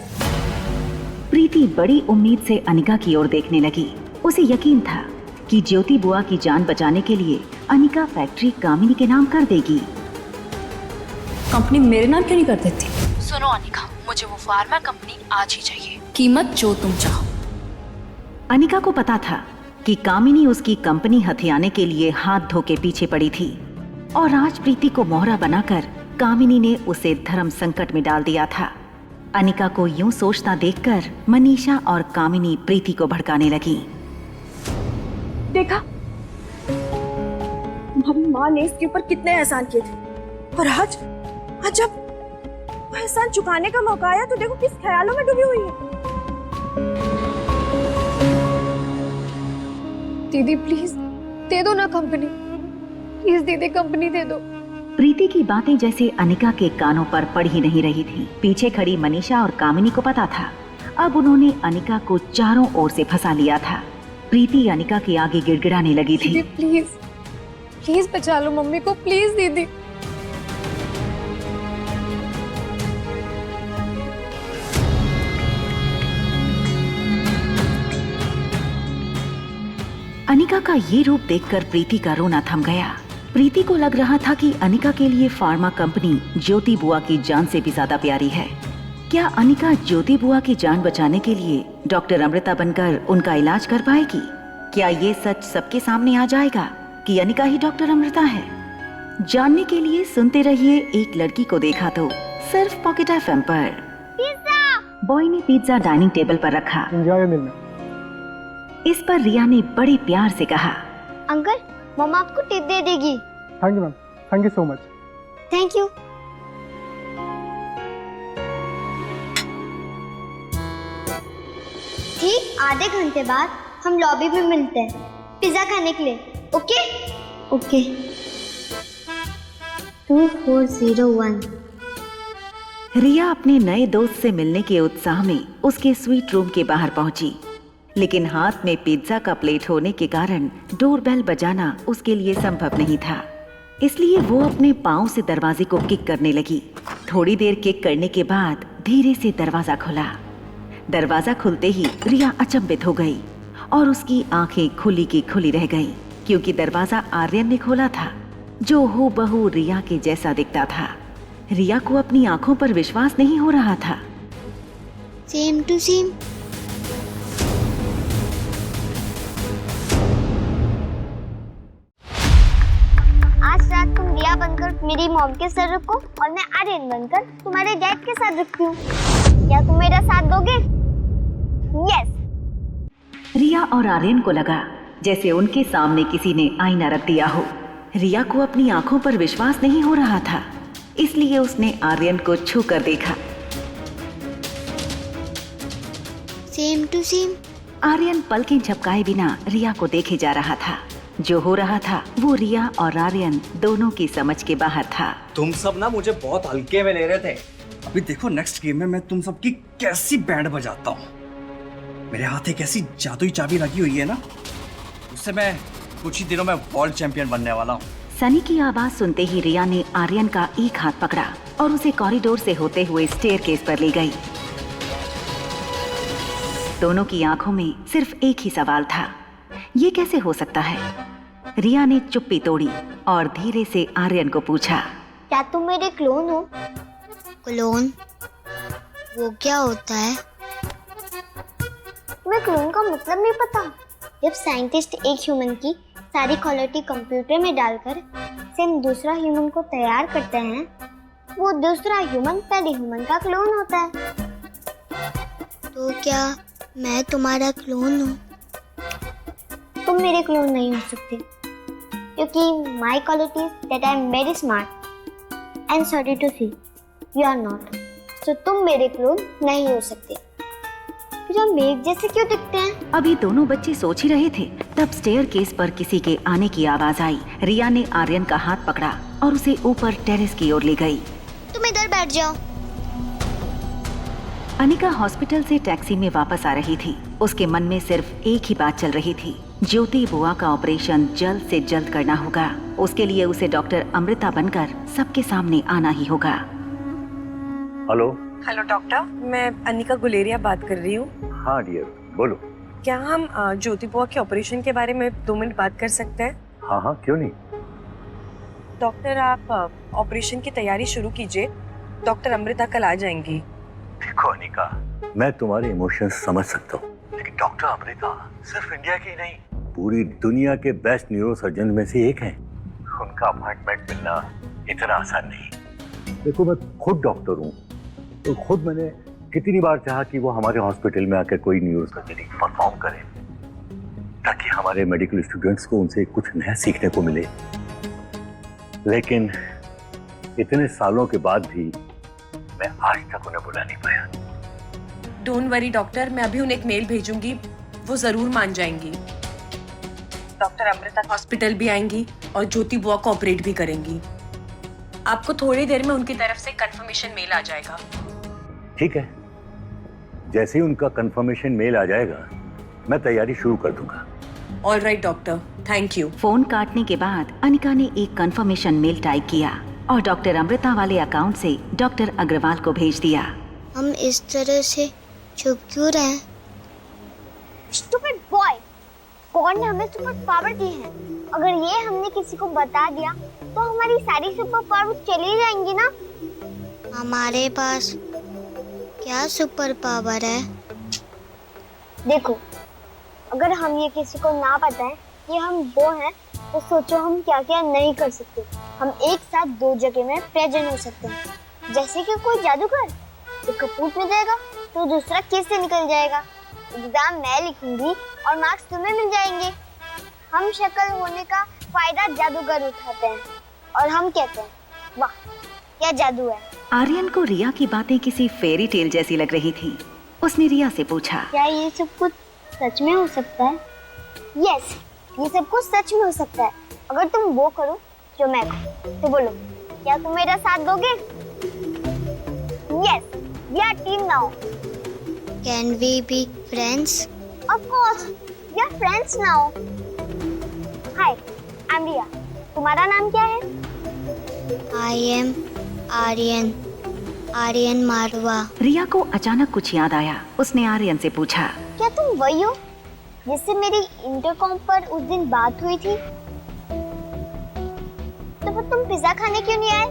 प्रीति बड़ी उम्मीद से अनिका की ओर देखने लगी। उसे यकीन था कि ज्योति बुआ की जान बचाने के लिए अनिका फैक्ट्री कामिनी के नाम कर देगी। कंपनी मेरे नाम क्यों नहीं कर देती? सुनो अनिका, मुझे वो फार्मा कंपनी आज ही चाहिए, कीमत जो तुम चाहो। अनिका को पता था कि कामिनी उसकी कंपनी हथियाने के लिए हाथ धो के पीछे पड़ी थी और आज प्रीति को मोहरा बनाकर कामिनी ने उसे धर्म संकट में डाल दिया था। अनिका को यूं सोचता देखकर मनीषा और कामिनी प्रीति को भड़काने लगी। देखा, तुम्हारी माँ ने इसके ऊपर कितने एहसान किए थे, और आज जब वो एहसान चुकाने का मौका आया तो देखो किस ख्यालों में डूबी हुई है। दीदी प्लीज दे दो ना कंपनी, प्लीज दीदी कंपनी दे दो। प्रीति की बातें जैसे अनिका के कानों पर पड़ ही नहीं रही थी। पीछे खड़ी मनीषा और कामिनी को पता था अब उन्होंने अनिका को चारों ओर से फंसा लिया था। प्रीति अनिका के आगे गिड़गिड़ाने लगी थी। प्लीज प्लीज बचा लो मम्मी को, प्लीज दीदी। अनिका का ये रूप देखकर प्रीति का रोना थम गया। प्रीति को लग रहा था कि अनिका के लिए फार्मा कंपनी ज्योति बुआ की जान से भी ज्यादा प्यारी है। क्या अनिका ज्योति बुआ की जान बचाने के लिए डॉक्टर अमृता बनकर उनका इलाज कर पाएगी? क्या ये सच सबके सामने आ जाएगा कि अनिका ही डॉक्टर अमृता है? जानने के लिए सुनते रहिए एक लड़की को देखा तो, सिर्फ पॉकेट FM पर। बॉय ने पिज्जा डाइनिंग टेबल पर रखा। इस पर रिया ने बड़े प्यार से कहा, अंकल मम्मा आपको टिप दे देगी। Thank you ma'am, thank you so much. Thank you. ठीक आधे घंटे बाद हम लॉबी में मिलते हैं पिज्जा खाने के लिए। Okay okay. 2401। रिया अपने नए दोस्त से मिलने के उत्साह में उसके स्वीट रूम के बाहर पहुंची, लेकिन हाथ में पिज्जा का प्लेट होने के कारण डोरबेल बजाना उसके लिए संभव नहीं था। इसलिए वो अपने पाँव से दरवाजे को किक करने लगी। थोड़ी देर किक करने के बाद धीरे से दरवाजा खुला। दरवाजा खुलते ही रिया अचंभित हो गई और उसकी आंखें खुली की खुली रह गईं, क्योंकि दरवाजा आर्यन ने खोला था, जो हूबहू रिया के जैसा दिखता था। रिया को अपनी आंखों पर विश्वास नहीं हो रहा था। Same to same. आज रात तुम रिया बनकर मेरी मॉम के साथ रखो और मैं आर्यन बनकर तुम्हारे डैड के साथ रखती हूँ। क्या तुम मेरा साथ दोगे? यस। रिया और आर्यन को लगा जैसे उनके सामने किसी ने आईना रख दिया हो। रिया को अपनी आंखों पर विश्वास नहीं हो रहा था, इसलिए उसने आर्यन को छू कर देखा। Same to same. आर्यन पलकें झपकाए बिना रिया को देखे जा रहा था। जो हो रहा था वो रिया और आर्यन दोनों की समझ के बाहर था। तुम सब ना मुझे बहुत हल्के में ले रहे थे। अभी देखो नेक्स्ट गेम में मैं तुम सबकी कैसी बैंड बजाता हूँ। मेरे हाथ एक ऐसी जादुई चाबी लगी हुई है ना, उससे मैं कुछ ही दिनों में वर्ल्ड चैंपियन बनने वाला हूँ। सनी की आवाज सुनते ही रिया ने आर्यन का एक हाथ पकड़ा और उसे कॉरिडोर से होते हुए स्टेयरकेस पर ले गई। दोनों की आंखों में सिर्फ एक ही सवाल था, ये कैसे हो सकता है? रिया ने चुप्पी तोड़ी और धीरे से आर्यन को पूछा, क्या तुम मेरे क्लोन हो? क्लोन? वो क्या होता है? तुम्हें क्लोन का मतलब नहीं पता? जब साइंटिस्ट एक ह्यूमन की सारी क्वालिटी कंप्यूटर में डालकर सेम दूसरा ह्यूमन को तैयार करते हैं, वो दूसरा ह्यूमन पहले ह्यूमन का क्लोन होता है। तो क्या मैं तुम्हारा क्लोन हूँ? तुम मेरे क्लोन नहीं हो सकते, क्योंकि my quality that I am very smart and sorry to see you are not. तो तुम मेरे क्लोन नहीं हो सकते। फिर हम एक जैसे क्यों दिखते हैं? अभी दोनों बच्चे सोच ही रहे थे, तब स्टेयरकेस पर किसी के आने की आवाज आई। रिया ने आर्यन का हाथ पकड़ा और उसे ऊपर टेरेस की ओर ले गई। तुम इधर बैठ जाओ। अनिका हॉस्पिटल से टैक्सी में वापस आ रही थी। उसके मन में सिर्फ एक ही बात चल रही थी, ज्योति बुआ का ऑपरेशन जल्द से जल्द करना होगा। उसके लिए उसे डॉक्टर अमृता बनकर सबके सामने आना ही होगा। हेलो। हेलो डॉक्टर, मैं अनिका गुलेरिया बात कर रही हूँ। हाँ डियर, बोलो। क्या हम ज्योति बुआ के ऑपरेशन के बारे में 2 मिनट बात कर सकते हैं? हाँ हाँ, क्यों नहीं। डॉक्टर आप ऑपरेशन की तैयारी शुरू कीजिए, डॉक्टर अमृता कल आ जाएंगी। देखो अनिका, मैं तुम्हारे इमोशंस समझ सकता हूँ, लेकिन डॉक्टर अमृता सिर्फ इंडिया की नहीं, पूरी दुनिया के बेस्ट न्यूरोसर्जन में से एक हैं। उनका अपॉइंटमेंट मिलना इतना आसान नहीं। देखो मैं खुद डॉक्टर हूँ, तो खुद मैंने कितनी बार चाहा कि वो हमारे हॉस्पिटल में आकर कोई न्यूरोसर्जरी परफॉर्म करे, ताकि हमारे मेडिकल स्टूडेंट्स को उनसे कुछ नया सीखने को मिले। लेकिन इतने सालों के बाद भी मैं आज तक उन्हें बुला नहीं पाया। डोंट वरी डॉक्टर, मैं अभी उन्हें एक मेल भेजूंगी, वो जरूर मान जाएंगी। डॉक्टर अमृता हॉस्पिटल भी आएंगी और ज्योति बुआ को ऑपरेट भी करेंगी। आपको थोड़ी देर में उनकी तरफ से कंफर्मेशन मेल आ जाएगा। ठीक है, जैसे ही उनका कंफर्मेशन मेल आ जाएगा मैं तैयारी शुरू कर दूंगा। Alright doctor, thank you. Phone काटने के बाद अनिका ने एक कंफर्मेशन मेल टाइप किया और डॉक्टर अमृता वाले अकाउंट से डॉक्टर अग्रवाल को भेज दिया। हम इस तरह से चुप क्यों रहे? स्टूपिड बॉय, गॉड ने हमें सुपर पावर दी है। अगर ये हमने किसी को बता दिया तो हमारी सारी सुपर पावर चली जाएंगी ना। हमारे पास क्या सुपर पावर है? देखो, अगर हम ये किसी को ना बताएं कि हम वो हैं, तो सोचो हम क्या क्या नहीं कर सकते। हम एक साथ दो जगह में प्रेजेंट हो सकते हैं। जैसे कि कोई जादूगर एक कपूट में जाएगा तो दूसरा केस से निकल जाएगा। एग्जाम मैं लिखूंगी और मार्क्स तुम्हें मिल जाएंगे। हम शक्ल होने का फायदा जादूगर उठाते हैं और हम कहते हैं वाह क्या जादू है। आर्यन को रिया की बातें किसी फेरी टेल जैसी लग रही थी। उसने रिया से पूछा, क्या ये सब कुछ सच में हो सकता है? यस, ये सब कुछ सच में हो सकता है अगर तुम वो करो जो मैं करूं। तो बोलो, क्या तुम मेरा साथ दोगे? Yes, we are team now. Can we be friends? Of course, we are friends now. Hi, I am Riya. तुम्हारा नाम क्या है? I am Aryan, Aryan Marwah. रिया को अचानक कुछ याद आया। उसने आर्यन से पूछा, क्या तुम वही हो जिससे मेरी इंटरकॉम पर उस दिन बात हुई थी? तो फिर तुम पिज्जा खाने क्यों नहीं आए?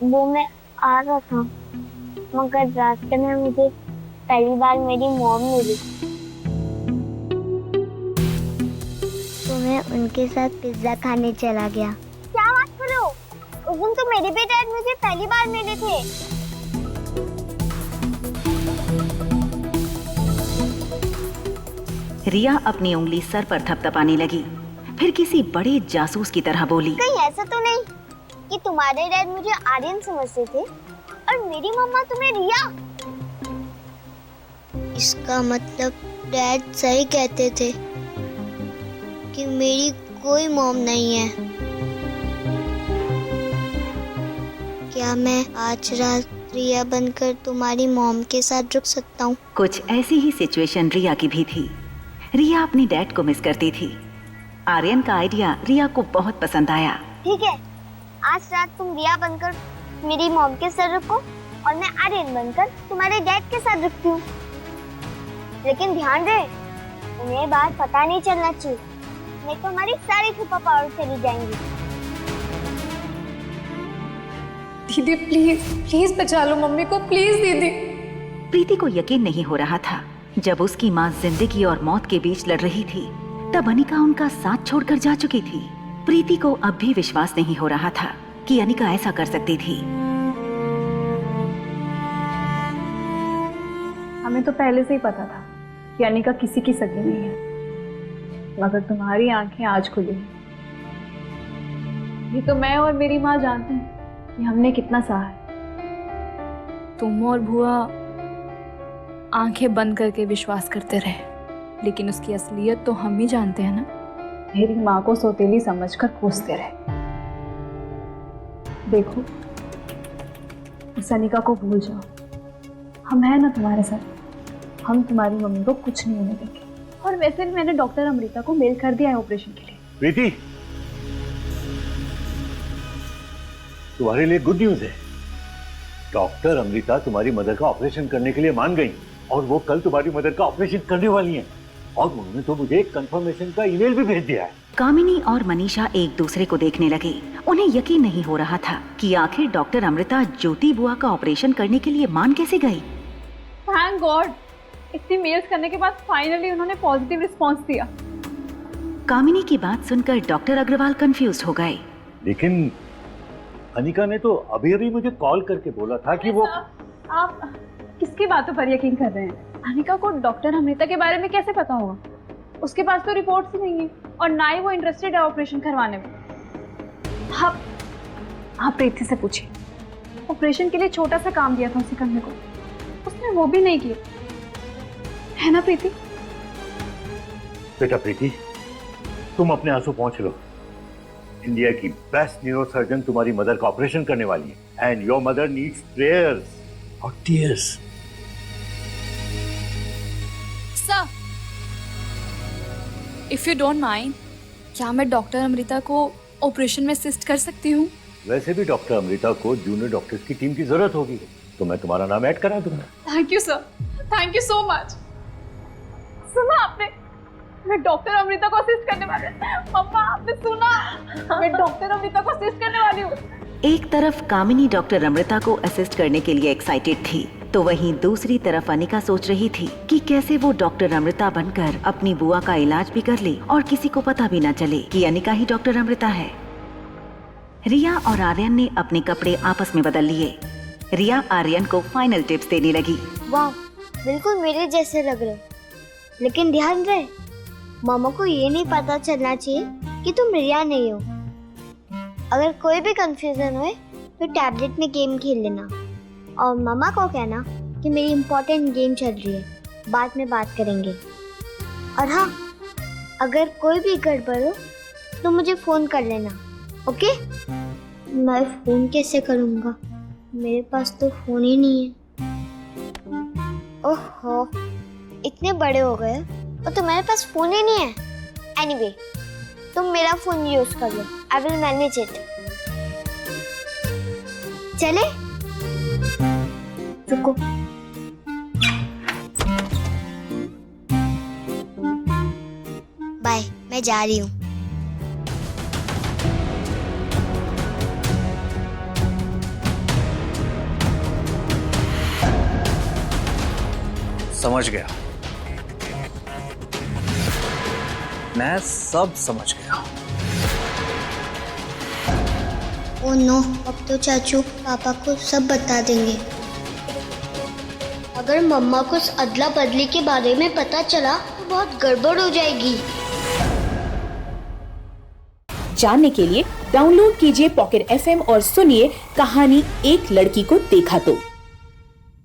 वो मैं आ रहा था, मगर रास्ते में मुझे पहली बार मेरी मॉम मिली, तो मैं उनके साथ पिज्जा खाने चला गया। क्या बात कर रहे हो? उस दिन तो मेरे भी डैड मुझे पहली बार मिले थे। रिया अपनी उंगली सर पर थपथपाने लगी, फिर किसी बड़े जासूस की तरह बोली, कहीं ऐसा तो नहीं कि तुम्हारे डैड मुझे आर्यन समझते थे और मेरी मम्मा तुम्हें रिया? इसका मतलब डैड सही कहते थे कि मेरी कोई मॉम नहीं है। क्या मैं आज रात रिया बनकर तुम्हारी मॉम के साथ रुक सकता हूँ? कुछ ऐसी ही सिचुएशन रिया की भी थी। रिया अपने डैड को मिस करती थी। आर्यन का आइडिया रिया को बहुत पसंद आया। ठीक है, आज रात तुम रिया बनकर मेरी मॉम के साथ रुको और मैं आर्यन बनकर तुम्हारे डैड के साथ रुकती हूँ। लेकिन ध्यान रहे, उन्हें बात पता नहीं चलना चाहिए, नहीं तो हमारी सारी सुपर पावर चली जाएंगी। दीदी प्लीज प्लीज बचा लो मम्मी को, प्लीज दीदी। प्रीति को यकीन नहीं हो रहा था। जब उसकी माँ जिंदगी और मौत के बीच लड़ रही थी, तब अनिका उनका साथ छोड़कर जा चुकी थी। प्रीति को अब भी विश्वास नहीं हो रहा था कि अनिका ऐसा कर सकती थी। हमें तो पहले से ही पता था कि अनिका किसी की सगी नहीं है, मगर तुम्हारी आंखें आज खुली। ये तो मैं और मेरी माँ जानते हैं कि हमने कितना सहा है। तुम और बुआ आंखें बंद करके विश्वास करते रहे, लेकिन उसकी असलियत तो हम ही जानते हैं ना। मेरी माँ को सौतेली समझकर कोसते रहे। देखो, इस अनिका को भूल जाओ, हम हैं ना तुम्हारे साथ। हम तुम्हारी मम्मी को कुछ नहीं होने देंगे। और वैसे भी मैंने डॉक्टर अमृता को मेल कर दिया है ऑपरेशन के लिए। प्रीति, तुम्हारे लिए गुड न्यूज है। डॉक्टर अमृता तुम्हारी मदर का ऑपरेशन करने के लिए मान गई और वो कल तुम्हारी मदर का ऑपरेशन करने वाली हैं। और उन्होंने तो मुझे एक कंफर्मेशन का ईमेल भी भेज दिया है। कामिनी और मनीषा एक दूसरे को देखने लगे। उन्हें यकीन नहीं हो रहा था कि आखिर डॉक्टर अमृता ज्योति बुआ का ऑपरेशन करने के लिए मान कैसे गई। थैंक गॉड, इतनी मेल्स करने के बाद फाइनली उन्होंने पॉजिटिव रिस्पांस दिया। कामिनी की बात सुनकर डॉक्टर अग्रवाल कंफ्यूज हो गए। लेकिन अनिका ने तो अभी अभी मुझे कॉल करके बोला था कि वो। आप किसकी बातों पर यकीन कर रहे हैं? अनिका को डॉक्टर अमृता के बारे में कैसे पता होगा? उसके पास तो रिपोर्ट्स ही नहीं है और ना ही वो इंटरेस्टेड है ऑपरेशन करवाने में। आप प्रीति से पूछिए, ऑपरेशन के लिए छोटा सा काम दिया था उसे करने को, उसने वो भी नहीं किया, है ना प्रीति? बेटा प्रीति, तुम अपने आंसू पहुंच लो। इंडिया की बेस्ट न्यूरो सर्जन तुम्हारी मदर का ऑपरेशन करने वाली है and your mother needs prayers और tears. Sir, if you don't mind, क्या मैं डॉक्टर अमृता को ऑपरेशन में असिस्ट कर सकती हूँ? वैसे भी डॉक्टर अमृता को जूनियर डॉक्टर्स की टीम की जरूरत होगी, तो मैं तुम्हारा नाम ऐड करा दूंगा। Thank you sir, thank you so much. सुना आपने, मैं डॉक्टर अमृता को असिस्ट करने वाली हूँ। मम्मा आपने सुना, मैं डॉक्टर अमृता को असिस्ट करने वाली हूँ। एक तरफ कामिनी डॉक्टर अमृता को असिस्ट करने के लिए एक्साइटेड थी, तो वहीं दूसरी तरफ अनिका सोच रही थी कि कैसे वो डॉक्टर अमृता बनकर अपनी बुआ का इलाज भी कर ले और किसी को पता भी न चले कि अनिका ही डॉक्टर अमृता है। रिया और आर्यन ने अपने कपड़े आपस में बदल लिए। रिया आर्यन को फाइनल टिप्स देने लगी। वाह, बिल्कुल मेरे जैसे लग रहे, लेकिन ध्यान रहे, मामा को ये नहीं पता चलना चाहिए कि तुम रिया नहीं हो। अगर कोई भी कंफ्यूजन हो तो टैबलेट में गेम खेल लेना और मामा को कहना कि मेरी इम्पोर्टेंट गेम चल रही है, बाद में बात करेंगे। और हाँ, अगर कोई भी गड़बड़ हो तो मुझे फोन कर लेना, ओके? मैं फोन कैसे करूँगा, मेरे पास तो फोन ही नहीं है। ओहो, इतने बड़े हो गए और तुम्हारे पास फोन ही नहीं है। एनीवे, तुम मेरा फोन यूज कर लो, आई विल मैनेज इट। चले? रुको, बाय, मैं जा रही हूँ। समझ गया, मैं सब समझ गया। ओह नो, अब तो चाचू पापा को सब बता देंगे। अगर मम्मा को उस अदला बदली के बारे में पता चला तो बहुत गड़बड़ हो जाएगी। जानने के लिए डाउनलोड कीजिए पॉकेट FM और सुनिए कहानी एक लड़की को देखा तो।